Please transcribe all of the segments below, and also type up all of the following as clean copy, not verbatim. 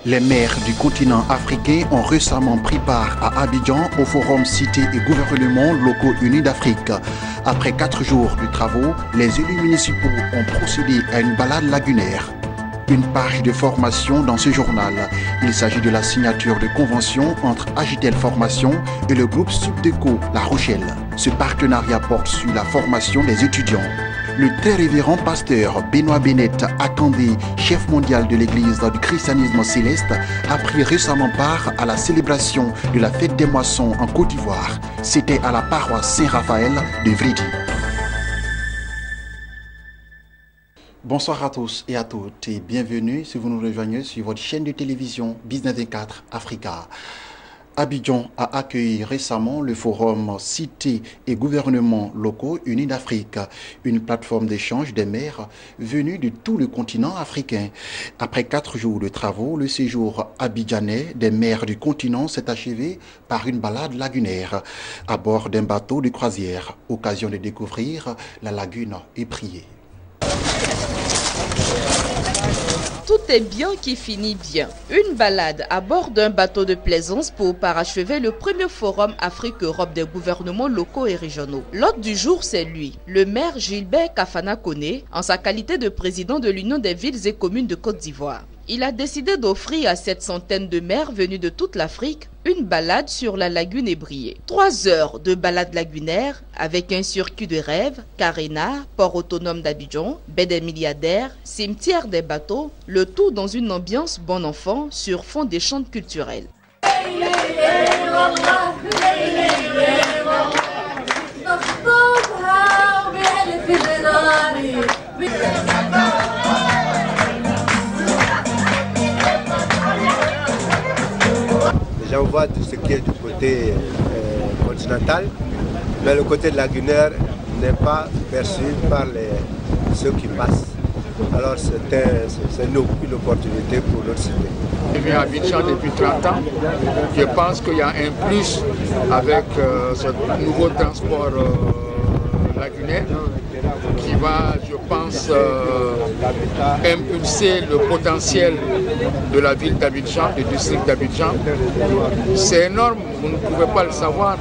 Les maires du continent africain ont récemment pris part à Abidjan au forum Cités et gouvernements locaux unis d'Afrique. Après 4 jours de travaux, les élus municipaux ont procédé à une balade lagunaire. Une page de formation dans ce journal. Il s'agit de la signature de convention entre Agitel Formation et le groupe Subdeco La Rochelle. Ce partenariat porte sur la formation des étudiants. Le très révérend pasteur Benoît Bennett Akandé, chef mondial de l'église du christianisme céleste, a pris récemment part à la célébration de la fête des moissons en Côte d'Ivoire. C'était à la paroisse Saint-Raphaël de Vridi. Bonsoir à tous et à toutes et bienvenue si vous nous rejoignez sur votre chaîne de télévision Business 24 Africa. Abidjan a accueilli récemment le forum Cités et gouvernements locaux unis d'Afrique, une plateforme d'échange des maires venus de tout le continent africain. Après 4 jours de travaux, le séjour abidjanais des maires du continent s'est achevé par une balade lagunaire à bord d'un bateau de croisière, occasion de découvrir la lagune épriée. Tout est bien qui finit bien. Une balade à bord d'un bateau de plaisance pour parachever le premier forum Afrique-Europe des gouvernements locaux et régionaux. L'hôte du jour, c'est lui, le maire Gilbert Kafana Koné, en sa qualité de président de l'Union des villes et communes de Côte d'Ivoire. Il a décidé d'offrir à cette centaine de maires venus de toute l'Afrique une balade sur la lagune ébriée. 3 heures de balade lagunaire avec un circuit de rêve, Carena, port autonome d'Abidjan, baie des milliardaires, cimetière des bateaux, le tout dans une ambiance bon enfant sur fond d'échanges culturels. Déjà on voit tout ce qui est du côté continental, mais le côté lagunaire n'est pas perçu par ceux qui passent. Alors c'est une opportunité pour notre cité. Je viens à Abidjan depuis 30 ans. Je pense qu'il y a un plus avec ce nouveau transport lagunaire qui va, je pense, impulser le potentiel de la ville d'Abidjan, du district d'Abidjan. C'est énorme, vous ne pouvez pas le savoir,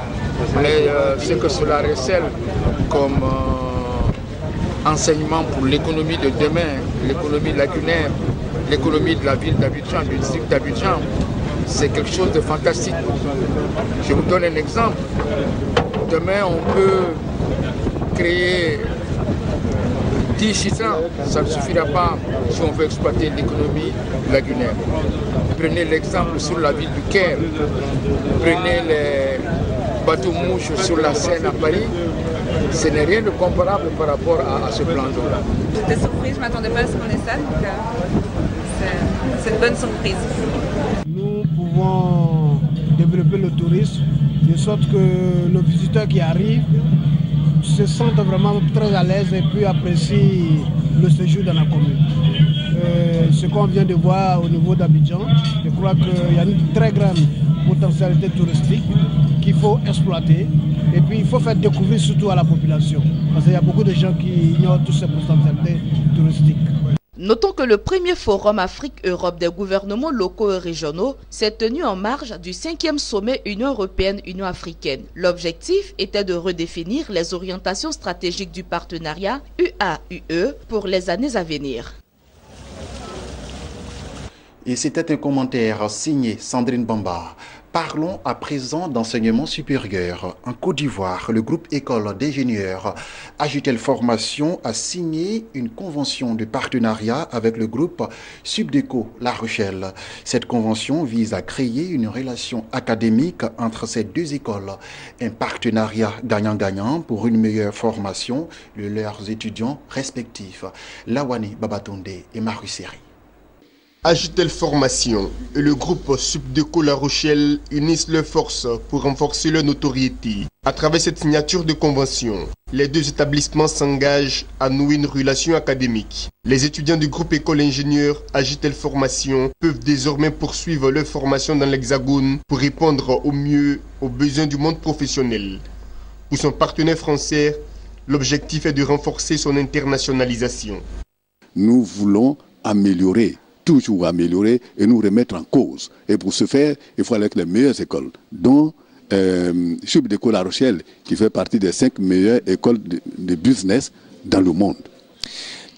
mais ce que cela recèle comme enseignement pour l'économie de demain, l'économie lagunaire, l'économie de la ville d'Abidjan, du district d'Abidjan, c'est quelque chose de fantastique. Je vous donne un exemple. Demain, on peut créer 10 gisants, ça ne suffira pas si on veut exploiter l'économie lagunaire. Prenez l'exemple sur la ville du Caire, prenez les bateaux-mouches sur la Seine à Paris, ce n'est rien de comparable par rapport à ce plan d'eau-là. J'étais surprise, je ne m'attendais pas à ce qu'on ait ça, donc c'est une bonne surprise. Nous pouvons développer le tourisme de sorte que nos visiteurs qui arrivent se sentent vraiment très à l'aise et puis apprécient le séjour dans la commune. Ce qu'on vient de voir au niveau d'Abidjan, je crois qu'il y a une très grande potentialité touristique qu'il faut exploiter et puis il faut faire découvrir surtout à la population parce qu'il y a beaucoup de gens qui ignorent toutes ces potentialités touristiques. Notons que le premier forum Afrique-Europe des gouvernements locaux et régionaux s'est tenu en marge du 5e sommet Union européenne-Union africaine. L'objectif était de redéfinir les orientations stratégiques du partenariat UAUE pour les années à venir. Et c'était un commentaire signé Sandrine Bamba. Parlons à présent d'enseignement supérieur. En Côte d'Ivoire, le groupe École d'ingénieurs Agitel Formation a signé une convention de partenariat avec le groupe Subdeco La Rochelle. Cette convention vise à créer une relation académique entre ces deux écoles. Un partenariat gagnant-gagnant pour une meilleure formation de leurs étudiants respectifs. Lawani Babatonde et Maruseri. Agitel Formation et le groupe Subdeco La Rochelle unissent leurs forces pour renforcer leur notoriété. À travers cette signature de convention, les deux établissements s'engagent à nouer une relation académique. Les étudiants du groupe École Ingénieurs Agitel Formation peuvent désormais poursuivre leur formation dans l'Hexagone pour répondre au mieux aux besoins du monde professionnel. Pour son partenaire français, l'objectif est de renforcer son internationalisation. Nous voulons améliorer toujours améliorer et nous remettre en cause. Et pour ce faire, il faut aller avec les meilleures écoles, dont Sup de La Rochelle, qui fait partie des 5 meilleures écoles de business dans le monde.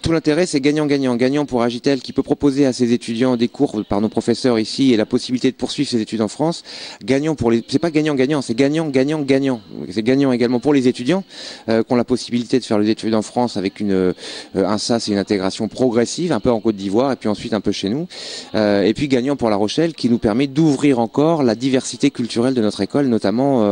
Tout l'intérêt, c'est gagnant-gagnant. Gagnant pour Agitel, qui peut proposer à ses étudiants des cours par nos professeurs ici et la possibilité de poursuivre ses études en France. Gagnant pour les... C'est pas gagnant-gagnant, c'est gagnant-gagnant-gagnant. C'est gagnant également pour les étudiants qui ont la possibilité de faire les études en France avec un SAS et une intégration progressive, un peu en Côte d'Ivoire et puis ensuite un peu chez nous. Et puis gagnant pour La Rochelle, qui nous permet d'ouvrir encore la diversité culturelle de notre école, notamment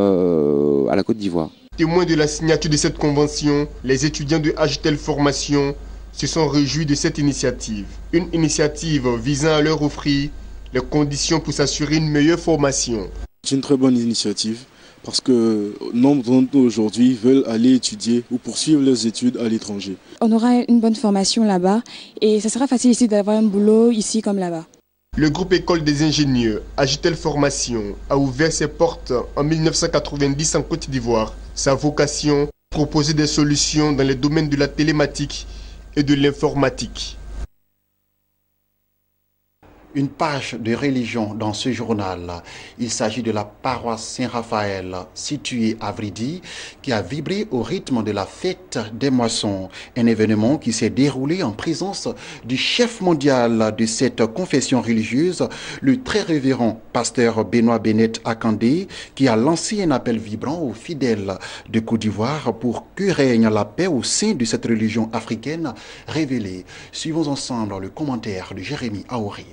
à la Côte d'Ivoire. Témoins de la signature de cette convention, les étudiants de Agitel Formation se sont réjouis de cette initiative. Une initiative visant à leur offrir les conditions pour s'assurer une meilleure formation. C'est une très bonne initiative parce que nombre d'entre nous aujourd'hui veulent aller étudier ou poursuivre leurs études à l'étranger. On aura une bonne formation là-bas et ça sera facile ici d'avoir un boulot ici comme là-bas. Le groupe École des ingénieurs Agitel Formation a ouvert ses portes en 1990 en Côte d'Ivoire. Sa vocation, proposer des solutions dans les domaines de la télématique et de l'informatique. Une page de religion dans ce journal. Il s'agit de la paroisse Saint-Raphaël située à Vridi qui a vibré au rythme de la fête des moissons. Un événement qui s'est déroulé en présence du chef mondial de cette confession religieuse, le très révérend pasteur Benoît Bennett Akandé, qui a lancé un appel vibrant aux fidèles de Côte d'Ivoire pour que règne la paix au sein de cette religion africaine révélée. Suivons ensemble le commentaire de Jérémy Aouri.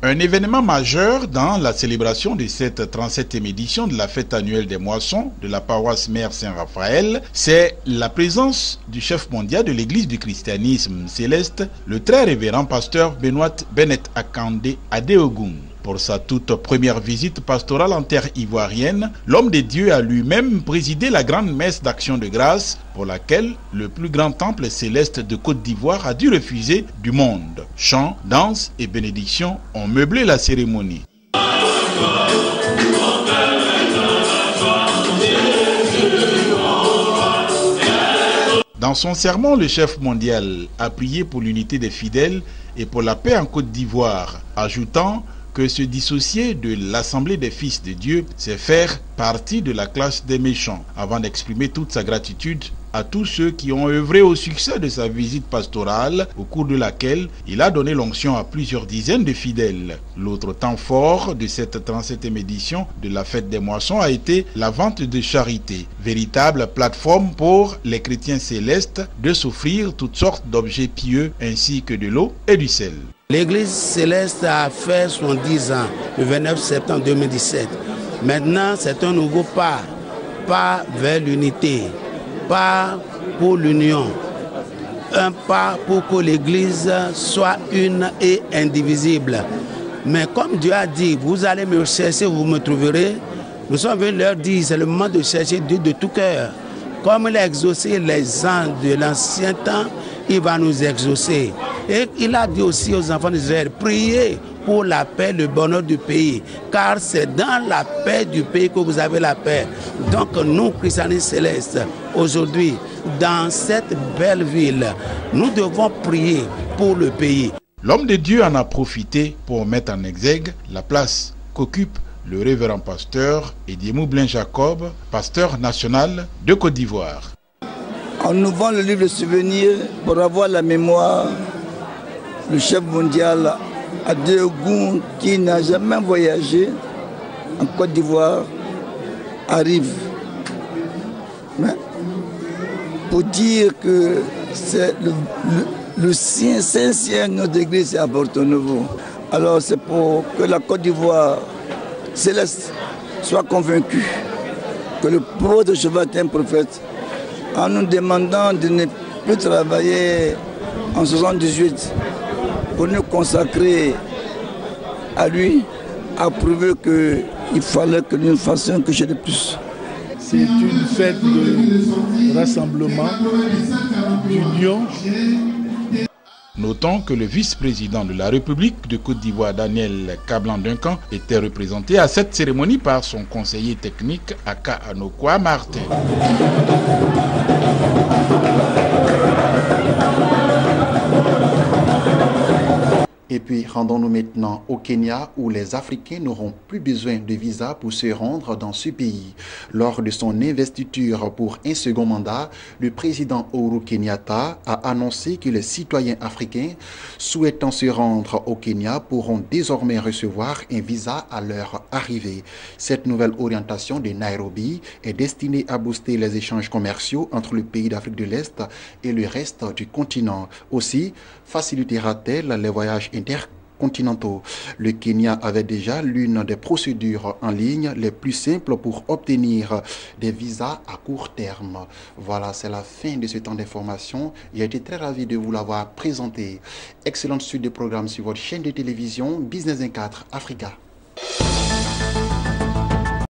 Un événement majeur dans la célébration de cette 37e édition de la fête annuelle des moissons de la paroisse Mère Saint-Raphaël, c'est la présence du chef mondial de l'église du christianisme céleste, le très révérend pasteur Benoît Bennett Akandé Adéogun. Pour sa toute première visite pastorale en terre ivoirienne, l'homme de Dieu a lui-même présidé la grande messe d'action de grâce pour laquelle le plus grand temple céleste de Côte d'Ivoire a dû refuser du monde. Chants, danses et bénédictions ont meublé la cérémonie. Dans son sermon, le chef mondial a prié pour l'unité des fidèles et pour la paix en Côte d'Ivoire, ajoutant que se dissocier de l'Assemblée des fils de Dieu, c'est faire partie de la classe des méchants, avant d'exprimer toute sa gratitude à tous ceux qui ont œuvré au succès de sa visite pastorale, au cours de laquelle il a donné l'onction à plusieurs dizaines de fidèles. L'autre temps fort de cette 37e édition de la fête des moissons a été la vente de charité, véritable plateforme pour les chrétiens célestes de s'offrir toutes sortes d'objets pieux ainsi que de l'eau et du sel. L'Église céleste a fait son 10 ans, le 29 septembre 2017. Maintenant, c'est un nouveau pas vers l'unité, pas pour l'union, un pas pour que l'Église soit une et indivisible. Mais comme Dieu a dit, vous allez me chercher, vous me trouverez, nous sommes venus leur dire, c'est le moment de chercher Dieu de tout cœur. Comme il a exaucé les ans de l'ancien temps, il va nous exaucer. Et il a dit aussi aux enfants d'Israël, priez pour la paix, le bonheur du pays. Car c'est dans la paix du pays que vous avez la paix. Donc nous, christianistes célestes, aujourd'hui, dans cette belle ville, nous devons prier pour le pays. L'homme de Dieu en a profité pour mettre en exergue la place qu'occupe le révérend pasteur Ediemou Blin Jacob, pasteur national de Côte d'Ivoire. En ouvrant le livre de souvenirs pour avoir la mémoire, le chef mondial Adéogun, qui n'a jamais voyagé en Côte d'Ivoire, arrive. Mais pour dire que c'est le Saint-Siège de notre église est à Porto Novo. Alors c'est pour que la Côte d'Ivoire céleste soit convaincue que le prophète de Cheval est un prophète, en nous demandant de ne plus travailler en 78 pour nous consacrer à lui, a prouvé qu'il fallait que nous fassions quelque chose de plus. C'est une fête de rassemblement, d'union. Notons que le vice-président de la République de Côte d'Ivoire, Daniel Kablan-Duncan, était représenté à cette cérémonie par son conseiller technique Aka Anokwa Martin. Et puis, rendons-nous maintenant au Kenya où les Africains n'auront plus besoin de visa pour se rendre dans ce pays. Lors de son investiture pour un second mandat, le président Uhuru Kenyatta a annoncé que les citoyens africains souhaitant se rendre au Kenya pourront désormais recevoir un visa à leur arrivée. Cette nouvelle orientation de Nairobi est destinée à booster les échanges commerciaux entre le pays d'Afrique de l'Est et le reste du continent. Aussi, facilitera-t-elle les voyages intercontinentaux. Le Kenya avait déjà l'une des procédures en ligne les plus simples pour obtenir des visas à court terme. Voilà, c'est la fin de ce temps d'information. J'ai été très ravi de vous l'avoir présenté. Excellente suite de programmes sur votre chaîne de télévision Business 24 Africa.